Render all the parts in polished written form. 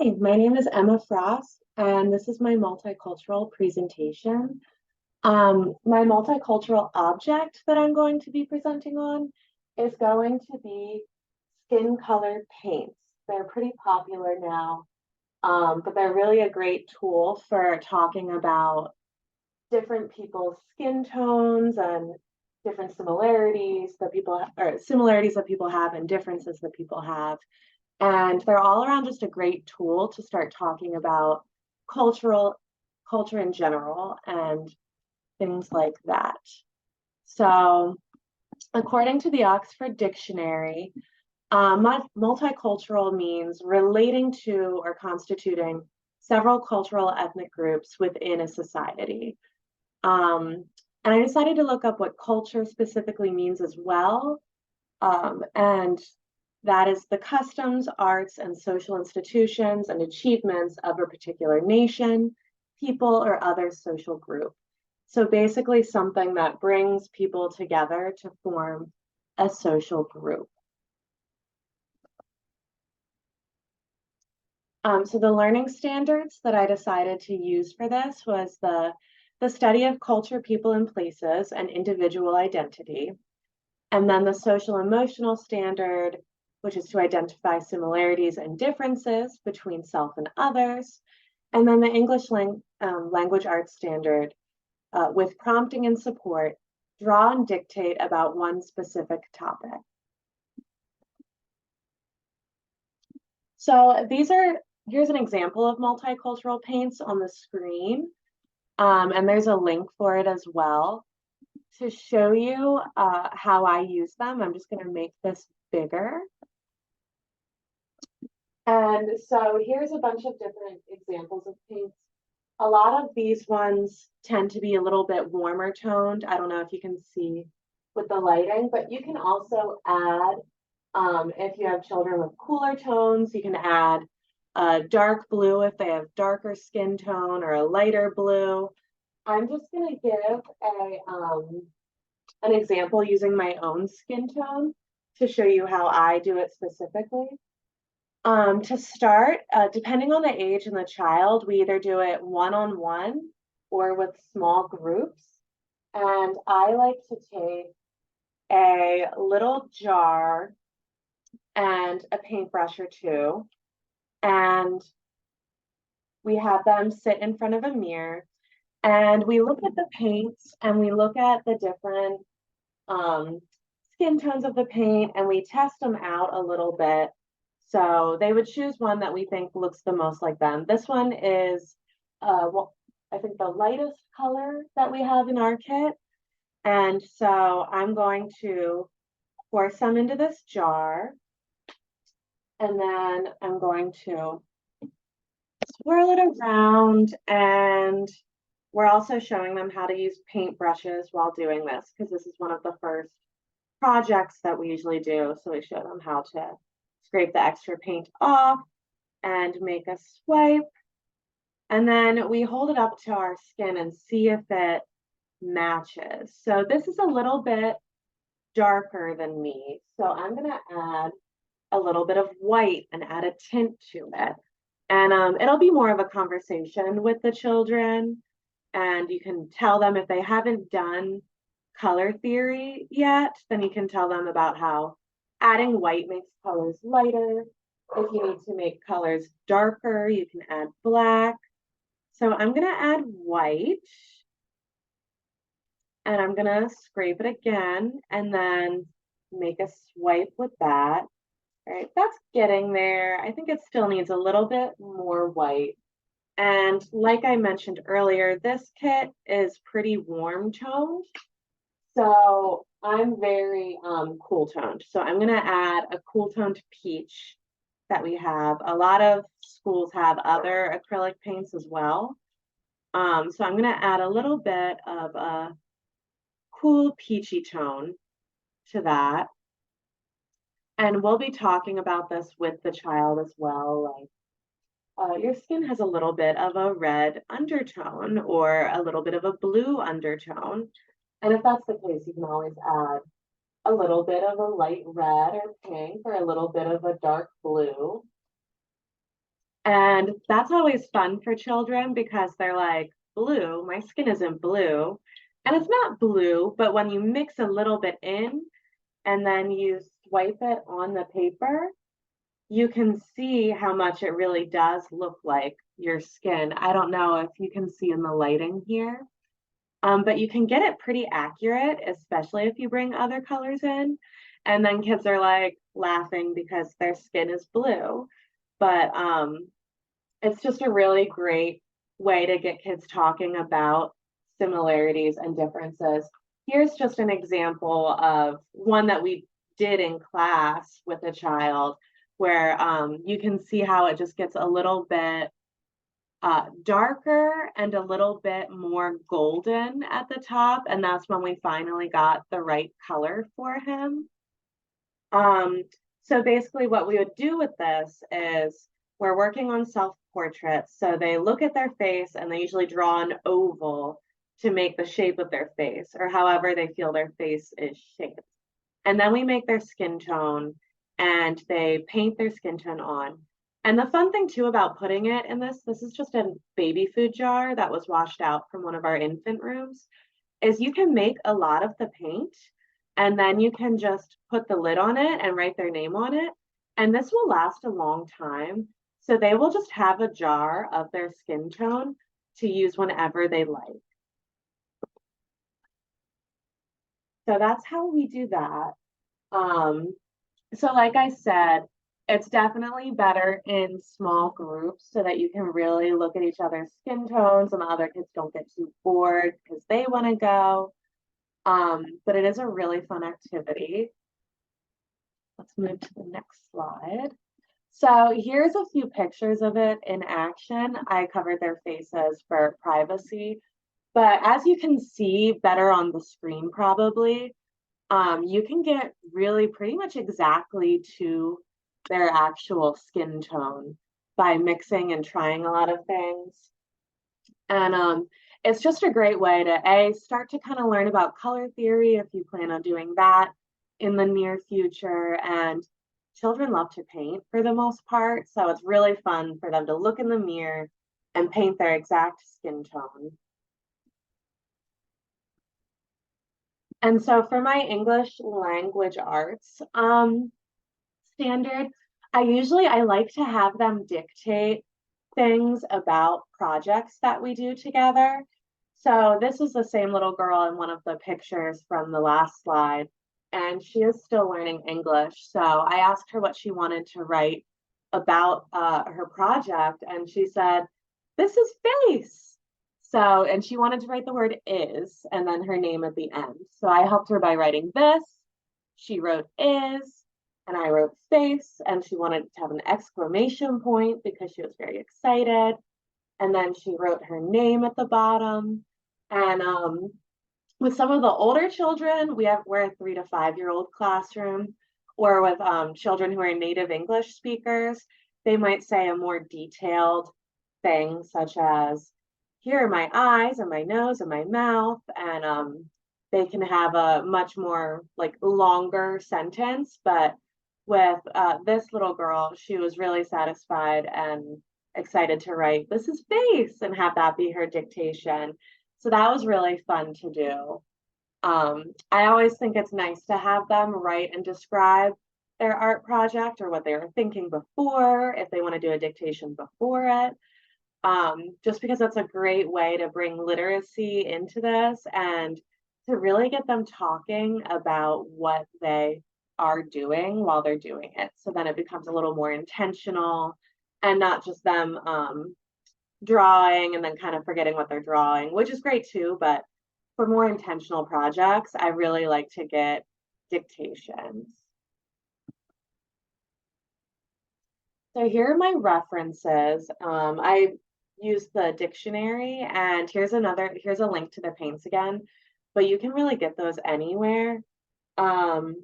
Hi, my name is Emma Frost, and this is my multicultural presentation. My multicultural object that I'm going to be presenting on is going to be skin color paints. They're pretty popular now, but they're really a great tool for talking about different people's skin tones and different similarities that people have and differences that people have. And they're all around just a great tool to start talking about culture in general and things like that. So, according to the Oxford Dictionary, multicultural means relating to or constituting several cultural ethnic groups within a society. And I decided to look up what culture specifically means as well. And that is the customs, arts, and social institutions and achievements of a particular nation, people, or other social group. So basically something that brings people together to form a social group. So the learning standards that I decided to use for this was the study of culture, people, and places, and individual identity. And then the social emotional standard, which is to identify similarities and differences between self and others. And then the English language arts standard, with prompting and support, draw and dictate about one specific topic. So here's an example of multicultural paints on the screen. And there's a link for it as well. To show you how I use them, I'm just going to make this bigger. And so here's a bunch of different examples of paints. A lot of these ones tend to be a little bit warmer toned. I don't know if you can see with the lighting, but you can also add, if you have children with cooler tones, you can add a dark blue if they have darker skin tone or a lighter blue. I'm just going to give an example using my own skin tone to show you how I do it specifically. To start, depending on the age and the child, we either do it one-on-one or with small groups. And I like to take a little jar and a paintbrush or two, and we have them sit in front of a mirror, and we look at the paints and we look at the different skin tones of the paint, and we test them out a little bit. So they would choose one that we think looks the most like them. This one is, well, I think the lightest color that we have in our kit. And so I'm going to pour some into this jar. And then I'm going to swirl it around. And we're also showing them how to use paint brushes while doing this, because this is one of the first projects that we usually do. So we show them how to scrape the extra paint off and make a swipe. And then we hold it up to our skin and see if it matches. So this is a little bit darker than me. So I'm going to add a little bit of white and add a tint to it. And it'll be more of a conversation with the children. And you can tell them if they haven't done color theory yet, then you can tell them about how adding white makes colors lighter. If you need to make colors darker, you can add black. So I'm going to add white. And I'm going to scrape it again and then make a swipe with that. All right, that's getting there. I think it still needs a little bit more white. And like I mentioned earlier, this kit is pretty warm toned. So I'm very cool toned. So I'm going to add a cool toned peach that we have. A lot of schools have other acrylic paints as well. So I'm going to add a little bit of a cool peachy tone to that. And we'll be talking about this with the child as well. Like, your skin has a little bit of a red undertone or a little bit of a blue undertone. And if that's the case, you can always add a little bit of a light red or pink or a little bit of a dark blue. And that's always fun for children because they're like, blue, my skin isn't blue. And it's not blue, but when you mix a little bit in and then you swipe it on the paper, you can see how much it really does look like your skin. I don't know if you can see in the lighting here, but you can get it pretty accurate, especially if you bring other colors in. And then kids are like laughing because their skin is blue. But it's just a really great way to get kids talking about similarities and differences. Here's just an example of one that we did in class with a child where you can see how it just gets a little bit darker and a little bit more golden at the top. And that's when we finally got the right color for him. So basically what we would do with this is we're working on self-portraits. So they look at their face and they usually draw an oval to make the shape of their face or however they feel their face is shaped. And then we make their skin tone and they paint their skin tone on. And the fun thing too about putting it in this is just a baby food jar that was washed out from one of our infant rooms, is you can make a lot of the paint and then you can just put the lid on it and write their name on it. And this will last a long time. So they will just have a jar of their skin tone to use whenever they like. So that's how we do that. So like I said, it's definitely better in small groups so that you can really look at each other's skin tones and the other kids don't get too bored because they want to go. But it is a really fun activity. Let's move to the next slide. So here's a few pictures of it in action. I covered their faces for privacy, but as you can see better on the screen probably, you can get really pretty much exactly to their actual skin tone by mixing and trying a lot of things. And it's just a great way to start to kind of learn about color theory if you plan on doing that in the near future. And children love to paint for the most part, so it's really fun for them to look in the mirror and paint their exact skin tone. And so for my English language arts standard, I like to have them dictate things about projects that we do together. So this is the same little girl in one of the pictures from the last slide, and she is still learning English. So I asked her what she wanted to write about her project, and she said, "This is face." So, and she wanted to write the word is and then her name at the end. So I helped her by writing this. She wrote is, and I wrote face, and she wanted to have an exclamation point because she was very excited. And then she wrote her name at the bottom. And with some of the older children, we're a 3 to 5-year-old classroom, or with children who are native English speakers, they might say a more detailed thing, such as, here are my eyes and my nose and my mouth, and they can have a much more like longer sentence. But with this little girl, she was really satisfied and excited to write, this is face, and have that be her dictation. So that was really fun to do. I always think it's nice to have them write and describe their art project or what they were thinking before, if they want to do a dictation before it. Just because that's a great way to bring literacy into this and to really get them talking about what they are doing while they're doing it. So then it becomes a little more intentional and not just them drawing and then kind of forgetting what they're drawing, which is great too. But for more intentional projects, I really like to get dictations. So here are my references. I use the dictionary, and here's a link to the paints again, but you can really get those anywhere. And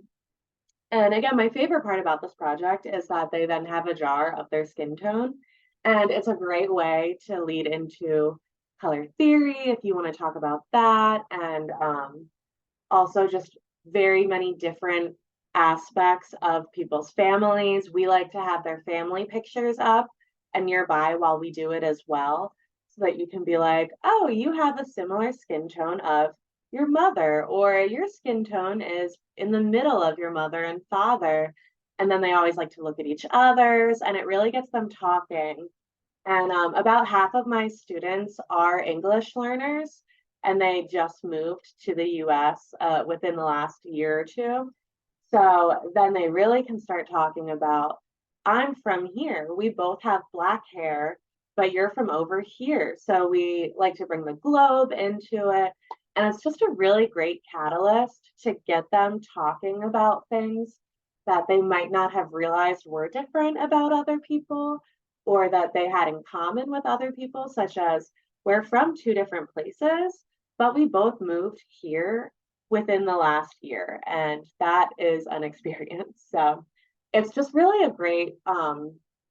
again, my favorite part about this project is that they then have a jar of their skin tone, and it's a great way to lead into color theory if you want to talk about that, and also just very many different aspects of people's families. We like to have their family pictures up and nearby while we do it as well, so that you can be like, oh, you have a similar skin tone of your mother, or your skin tone is in the middle of your mother and father. And then they always like to look at each other's, and it really gets them talking. And about half of my students are English learners, and they just moved to the US within the last year or two. So then they really can start talking about, I'm from here. We both have black hair, but you're from over here. So we like to bring the globe into it. And it's just a really great catalyst to get them talking about things that they might not have realized were different about other people, or that they had in common with other people, such as we're from two different places, but we both moved here within the last year, and that is an experience. So it's just really a great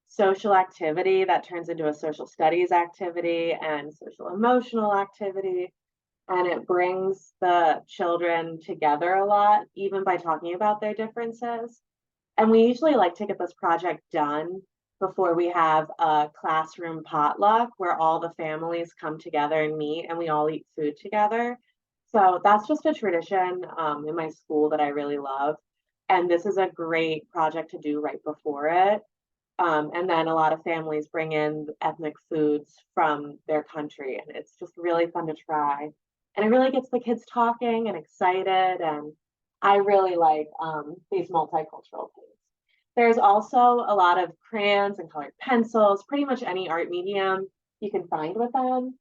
social activity that turns into a social studies activity and social emotional activity. And it brings the children together a lot, even by talking about their differences. And we usually like to get this project done before we have a classroom potluck where all the families come together and meet and we all eat food together. So that's just a tradition in my school that I really love. And this is a great project to do right before it. And then a lot of families bring in ethnic foods from their country, and it's just really fun to try. And it really gets the kids talking and excited. And I really like these multicultural things. There's also a lot of crayons and colored pencils, pretty much any art medium you can find with them.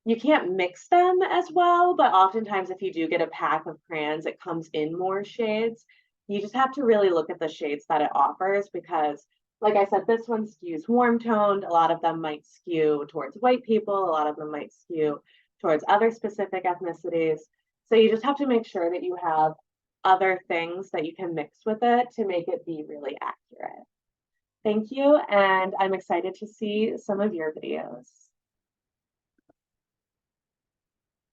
You can't mix them as well, but oftentimes if you do get a pack of crayons, it comes in more shades. You just have to really look at the shades that it offers because, like I said, this one skews warm toned. A lot of them might skew towards white people. A lot of them might skew towards other specific ethnicities. So you just have to make sure that you have other things that you can mix with it to make it be really accurate. Thank you, and I'm excited to see some of your videos.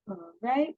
All right.